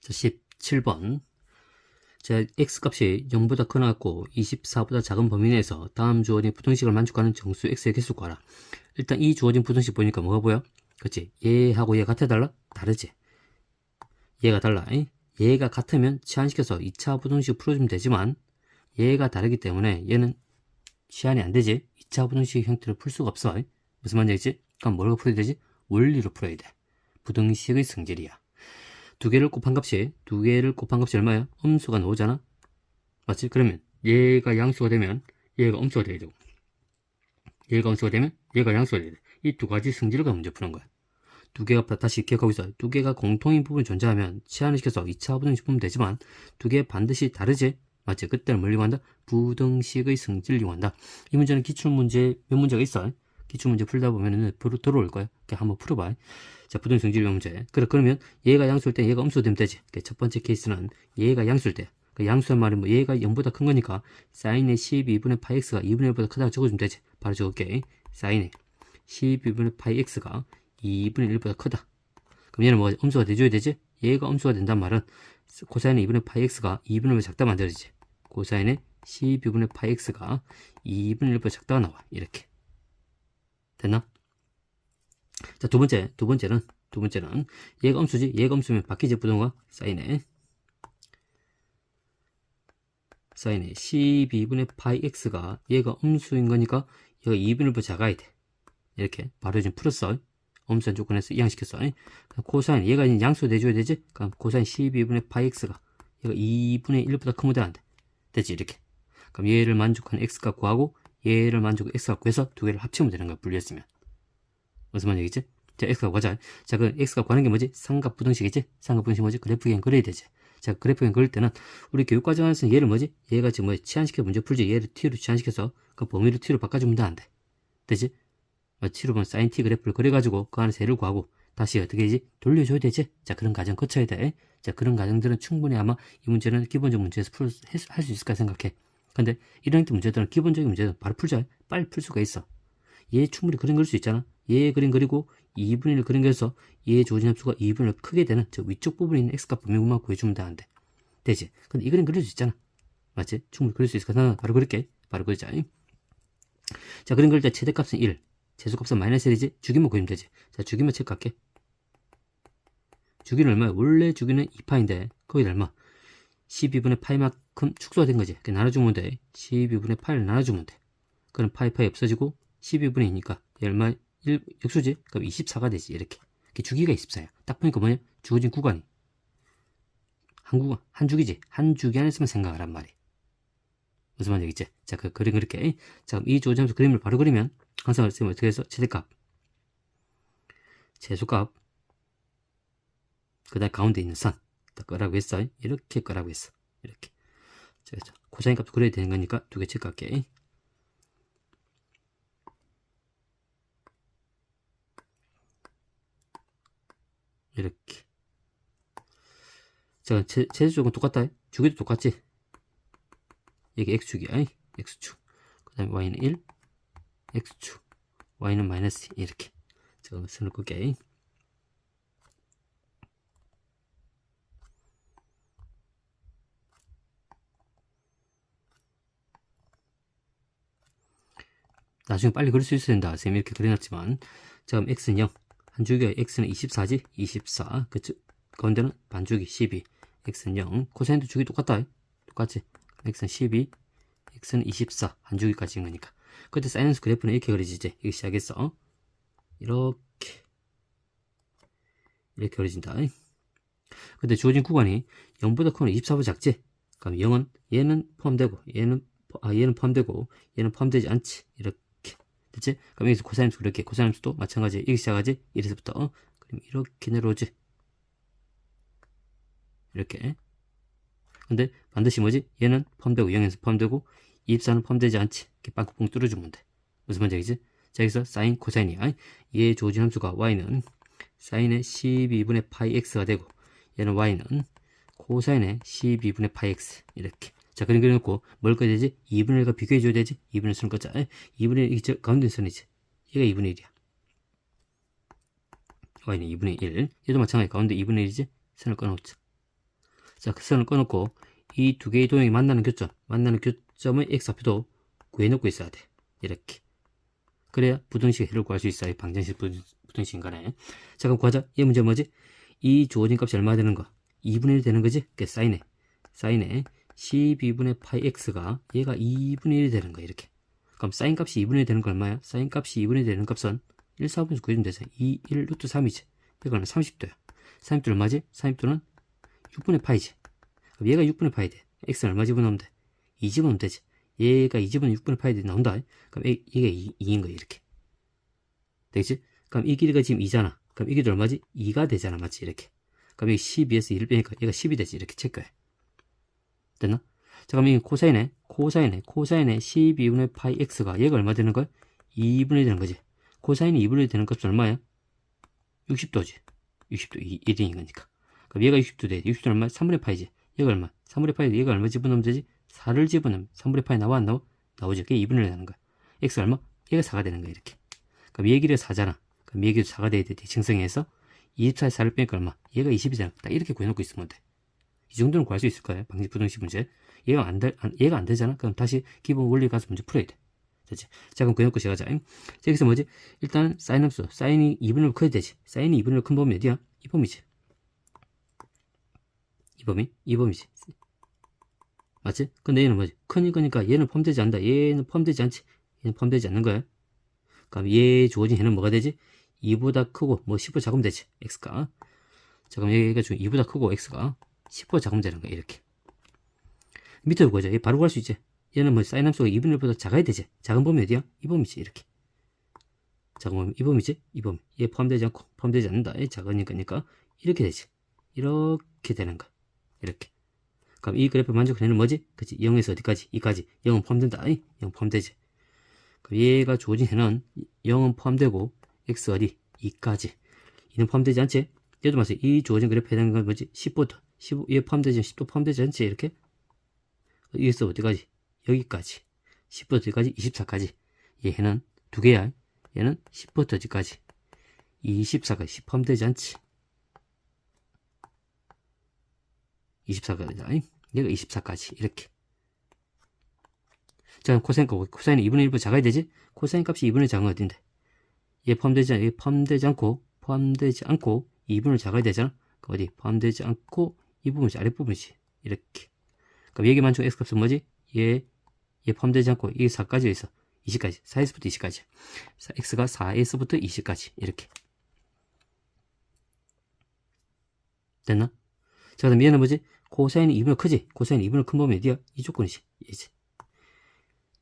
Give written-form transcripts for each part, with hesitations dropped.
자, 17번. 자, x값이 0보다 커나고 24보다 작은 범위 내에서 다음 주어진 부등식을 만족하는 정수 x의 개수 구하라. 일단 이 주어진 부등식 보니까 뭐가 보여? 그치? 얘하고 얘 같아 달라? 다르지? 얘가 달라. 얘가 같으면 치환시켜서 2차 부등식 풀어주면 되지만 얘가 다르기 때문에 얘는 치환이 안 되지? 2차 부등식 형태로 풀 수가 없어. 무슨 말인지? 그럼 뭐로 풀어야 되지? 원리로 풀어야 돼. 부등식의 성질이야. 두 개를 곱한 값이 얼마야? 음수가 나오잖아? 맞지? 그러면 얘가 양수가 되면 얘가 음수가 돼야 되고 얘가 음수가 되면 얘가 양수가 돼야 돼. 이 두 가지 성질과 문제 푸는 거야. 두 개가 다시 기억하고 있어. 두 개가 공통인 부분이 존재하면 치환을 시켜서 2차 부등식 풀면 되지만 두 개 반드시 다르지? 맞지? 그때는 뭘 이용한다? 부등식의 성질을 이용한다. 이 문제는 기출문제 몇 문제가 있어. 기출문제 풀다 보면은 들어올 거야. 한번 풀어봐. 자, 부등식 성질 문제. 그러면 얘가 양수일 때 얘가 음수 되면 되지. 첫 번째 케이스는 얘가 양수일 때. 그 양수란 말은 뭐 얘가 0보다 큰 거니까 사인의 12분의 파이 x가 2분의 1보다 크다고 적어주면 되지. 바로 적을게. 사인의 12분의 파이 x가 2분의 1보다 크다. 그럼 얘는 뭐 음수가 돼줘야 되지? 얘가 음수가 된단 말은 코사인의 2분의 파이 x가 2분의 1보다 작다 만들어지지. 코사인의 12분의 파이 x가 2분의 1보다 작다가 나와. 이렇게. 됐나? 자, 두 번째는 얘가 음수지? 얘가 음수면 바뀌지 부등호가 사인의 12분의 파이 x가 얘가 음수인 거니까 얘가 2분의 1보다 작아야 돼. 이렇게 바로 지금 풀었어. 음수한 조건에서 이항시켰어. 코사인 얘가 이제 양수 내줘야 되지? 그럼 코사인 12분의 파이 x가 얘가 2분의 1보다 크면 안 돼. 됐지? 이렇게. 그럼 얘를 만족하는 x값 구하고 얘를 만족하는 x값 구해서 두 개를 합치면 되는 거야. 분리했으면. 무슨 말이겠지? 자, x값 구하자. 자, 그 x값 구하는 게 뭐지? 삼각 부등식이지? 삼각 부등식 뭐지? 그래프엔 그려야 되지. 자, 그래프엔 그릴 때는 우리 교육과정에서는 얘를 뭐지? 얘가 지금 뭐 치환시켜 문제 풀지? 얘를 t로 치환시켜서 그 범위를 t로 바꿔주면 안 돼. 되지? t로 보면 sin t 그래프를 그려가지고 그 안에 세를 구하고 다시 어떻게 되지? 돌려줘야 되지? 자, 그런 과정 거쳐야 돼. 자, 그런 과정들은 충분히 아마 이 문제는 기본적 문제에서 할 수 있을까 생각해. 근데 이런 형태 문제들은 기본적인 문제는 바로 풀자. 빨리 풀 수가 있어. 얘 충분히 그림 그릴 수 있잖아. 얘 그림 그리고 2분의 1을 그림 그려서 얘 조진 함수가 2분의 1 크게 되는 저 위쪽 부분에 있는 x값 범위만 구해주면 돼. 되지? 근데 이 그림 그릴 수 있잖아. 맞지? 충분히 그릴 수 있을까? 나 바로 그릴게. 바로 그리자. 자, 그림 그릴 때 최대값은 1, 제수값은 마이너스 1이지? 주기만 구하면 되지. 자, 주기만 체크할게. 주기는 얼마야? 원래 주기는 2파인데 거기다 얼마? 12분의 파이만큼 축소가 된 거지. 나눠주면 돼. 12분의 파이를 나눠주면 돼. 그럼 파이 없어지고 12분의 2니까 얼마? 1 역수지? 그럼 24가 되지. 이렇게 주기가 24야. 딱 보니까 뭐냐? 주어진 구간이 한 주기지. 한 주기 안에서만 생각을 한 말이. 무슨 말이겠지? 자, 그 그림 그렇게. 자, 그럼 이 주어진 함수 그림을 바로 그리면 항상 쓰면 어떻게 해서 최대값, 최소값, 그 다음 가운데 있는 선 딱 끄라고 했어. 이렇게 끄라고 했어. 이렇게. 자, 코사인 값도 그려야 되는 거니까 두 개 체크할게. 이렇게. 자, 제수쪽은 똑같다. 주기도 똑같지? 이게 x축이야. x축. 그 다음에 y는 1, x축. y는 마이너스 2. 이렇게. 자, 선을 끄게. 나중에 빨리 그릴 수 있어야 된다. 쌤이 이렇게 그려놨지만. 자, 그럼 x는 0. 한 주기가 x는 24지? 24. 그치? 가운데는 반주기 12. x는 0. 코사인도 주기 똑같다. 똑같지? x는 12. x는 24. 한 주기까지인 거니까. 그때 사이언스 그래프는 이렇게 그려지지. 이렇게 시작했어. 이렇게 그려진다. 근데 주어진 구간이 0보다 크면 24보다 작지? 그럼 0은 얘는 포함되고 얘는 포함되고 얘는 포함되지 않지. 이렇게 됐지? 그럼 여기서 코사인수 그렇게 코사인수도 마찬가지. 이렇게 시작하지? 이래서부터 그럼 이렇게 내려오지. 이렇게. 근데 반드시 뭐지? 얘는 포함되고 0에서 포함되고 24는 포함되지 않지. 이렇게 빵꾸뻥 뚫어주면 돼. 무슨 말인지? 자, 여기서 사인 코사인이야. 얘 조진 함수가 y는 사인의 12분의 파이 x가 되고 얘는 y는 코사인의 12분의 파이 x. 이렇게. 자, 그림 그려놓고 뭘 꺼야 되지? 2분의 1과 비교해줘야 되지? 2분의 1 선을 꺼자. 2분의 1, 이 가운데 선이지. 얘가 2분의 1이야. y는 2분의 1. 얘도 마찬가지 가운데 2분의 1이지? 선을 꺼놓자. 자, 그 선을 꺼놓고 이 두 개의 도형이 만나는 교점의 x좌표도 구해놓고 있어야 돼. 이렇게. 그래야 부등식 해를 구할 수 있어요. 방정식 부등식 간에. 자, 그럼 구하자. 이 문제 뭐지? 이 주어진 값이 얼마 되는 거? 2분의 1 되는 거지? 그 사인에 12분의 파이 x가 얘가 2분의 1이 되는 거야. 이렇게. 그럼 사인 값이 2분의 1 되는 거 얼마야? 사인 값이 2분의 1 되는 값은 1, 4분에서 구해주면 되죠. 2, 1, 루트 3이지. 그러니까 30도야. 30도 얼마지? 30도는 6분의 파이지. 그럼 얘가 6분의 파이 돼. x는 얼마 집어넣으면 돼? 2 집어넣으면 되지. 얘가 2 집어넣으면 6분의 파이 돼 나온다. 그럼 이게 2인 거야. 이렇게. 되겠지? 그럼 이 길이가 지금 2잖아. 그럼 이 길이 얼마지? 2가 되잖아. 맞지? 이렇게. 그럼 여기 12에서 1을 빼니까 얘가 10이 되지. 이렇게 체크해. 됐나? 자, 그럼 이 코사인에 12분의 파이 x가 얘가 얼마 되는 거야? 2분의 1 되는 거지. 코사인이 2분의 1 되는 값은 얼마야? 60도지. 60도 1인인 거니까. 그럼 얘가 60도 돼. 60도는 얼마? 3분의 파이지. 얘가 얼마? 3분의 파이 얘가 얼마 집어넣으면 되지? 4를 집어넣으면 3분의 파이 나와 안 나와? 나오죠. 그게 2분의 1 되는 거야. x 얼마? 얘가 4가 되는 거야. 이렇게. 그럼 얘 길이가 4잖아. 그럼 얘 길이도 4가 돼야 돼. 증성에서 24에 4를 빼니까 얼마? 얘가 20이잖아. 딱 이렇게 구해놓고 있으면 돼. 이 정도는 구할 수 있을 거예요. 방식 부등식 문제. 얘가 안 되잖아. 그럼 다시 기본 원리 가서 문제 풀어야 돼. 됐지? 자, 그럼 구해놓고 시작하자. 자, 여기서 뭐지? 일단 사인 함수. 사인이 2분의 1 커야 되지. 사인이 2분의 1 큰 범위 어디야? 이 범위지. 이 범위지. 맞지? 근데 얘는 뭐지? 크니까 얘는 포함되지 않는다. 얘는 포함되지 않지. 얘는 포함되지 않는 거야. 그럼 얘 주어진 얘는 뭐가 되지? 2보다 크고 뭐 10보다 작으면 되지. x가. 자, 그럼 얘가 지금 2보다 크고 x가 10보다 작으면 되는 거야. 이렇게. 밑으로 보자. 얘 바로 구할 수 있지. 얘는 뭐 사인 함수가 2분의 1보다 작아야 되지. 작은 범위 어디야? 이 범위지. 이렇게. 작은 범위 이 범위지. 이 범위. 얘 포함되지 않고 포함되지 않는다. 얘 작으니까 이렇게 되지. 이렇게 되는 거야. 이렇게. 그럼 이 그래프 만족하는 뭐지? 그치? 0에서 어디까지? 2까지. 0은 포함된다. 0 포함되지. 그럼 얘가 주어진 해는 0은 포함되고 x 어디? 2까지. 2는 포함되지 않지? 얘도 마찬가지. 이 주어진 그래프에 해당하는 건 뭐지? 10부터 15, 얘 포함되지 10도 포함되지 않지? 이렇게. 여기서 어디까지? 여기까지. 10부터 어디까지? 24까지. 얘는 두 개야. 얘는 10부터 어디까지? 24까지. 10 포함되지 않지? 24까지. 얘가 24까지. 이렇게. 자, 코사인 값. 코사인은 2분의 1보다 작아야 되지? 코사인 값이 2분의 1 작은 건 어딘데? 얘 포함되지 않고 2분의 1 작아야 되잖아? 어디? 포함되지 않고 이 부분이지. 아랫부분이지. 이렇게. 그럼 여기 만족 x값은 뭐지? 얘 포함되지 않고 이게 4까지 있어. 20까지. 4에서부터 20까지. x가 4에서부터 20까지. 이렇게. 됐나? 자, 그다음 얘는 뭐지? 코사인이 2분의 크지? 코사인이 2분의 큰 범위 어디야? 이 조건이지.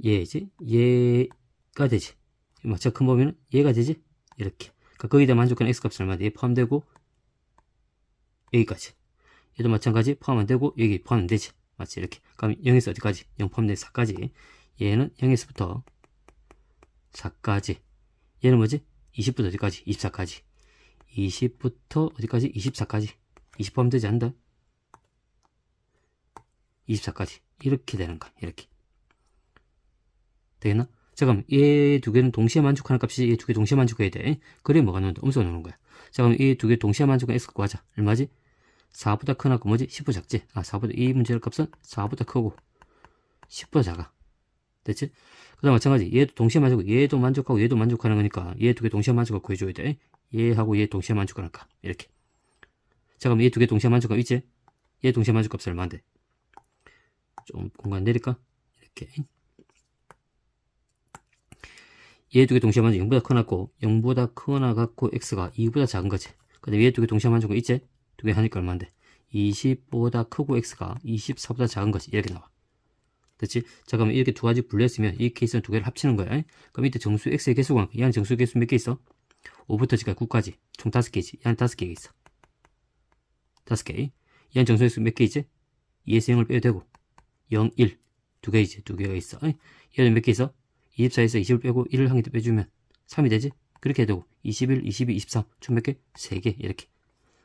얘지? 얘가 되지. 맞죠? 큰 범위는 얘가 되지? 이렇게. 그러니까 거기다 만족하는 x값은 얼마야? 얘 포함되고 여기까지. 얘도 마찬가지 포함 안 되고 여기 포함 안 되지. 맞지? 이렇게. 그럼 0에서 어디까지? 0 포함된 4까지. 얘는 0에서부터 4까지. 얘는 뭐지? 20부터 어디까지? 24까지. 20부터 어디까지? 24까지. 20 포함되지 않는다. 24까지. 이렇게 되는 거야. 이렇게. 되겠나? 자, 그럼 얘 두 개는 동시에 만족하는 값이 얘 두 개 동시에 만족해야 돼. 그래 뭐가 나온다? 음수가 나오는 거야. 자, 그럼 이 두 개 동시에 만족하는 x 구하자. 얼마지? 4보다 크나 그 뭐지? 10보다 작지? 4보다 이 문제의 값은 4보다 크고 10보다 작아. 됐지? 그 다음 마찬가지 얘도 동시에 만족하고 얘도 만족하고 얘도 만족하는 거니까 얘 두 개 동시에 만족하고 구해줘야 돼. 얘하고 얘 동시에 만족하는 값. 이렇게. 자, 그럼 얘 두 개 동시에 만족하고 있지? 얘 동시에 만족 값이 얼마인데? 좀 공간 내릴까? 이렇게. 얘 두 개 동시에 만족 0보다 크나고 0보다 크거나 같고 x가 2보다 작은 거지. 그 다음에 얘 두 개 동시에 만족은 있지? 두 개 하니까 얼마인데? 20보다 크고 x가 24보다 작은 거지. 이렇게 나와. 됐지? 자, 그러면 이렇게 두 가지 분류했으면 이 케이스는 두 개를 합치는 거야. 그럼 이때 정수 x의 개수가 얘는 정수 개수 몇 개 있어? 5부터 지금까지 9까지 총 5개지. 얘는 5개가 있어. 5개. 얘는 정수 개수 몇 개 있지? 2에서 0을 빼도 되고 0, 1 두 개이지. 두 개가 있어. 얘는 몇 개 있어? 24에서 20을 빼고 1을 한 개 더 빼주면 3이 되지? 그렇게 해도 되고 21, 22, 23 총 몇 개? 3개. 이렇게.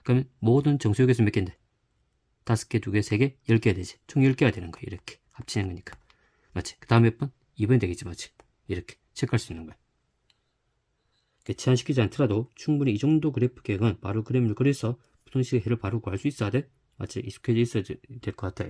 그러면 모든 정수 개수 몇 개인데? 5개, 2개, 3개, 10개가 되지. 총 10개가 되는 거야. 이렇게. 합치는 거니까. 맞지? 그 다음 몇 번? 2번이 되겠지. 맞지? 이렇게. 체크할 수 있는 거야. 제한시키지 않더라도 충분히 이 정도 그래프 계획은 바로 그림을 그려서 부등식의 해를 바로 구할 수 있어야 돼. 맞지? 익숙해져 있어야 될 것 같아.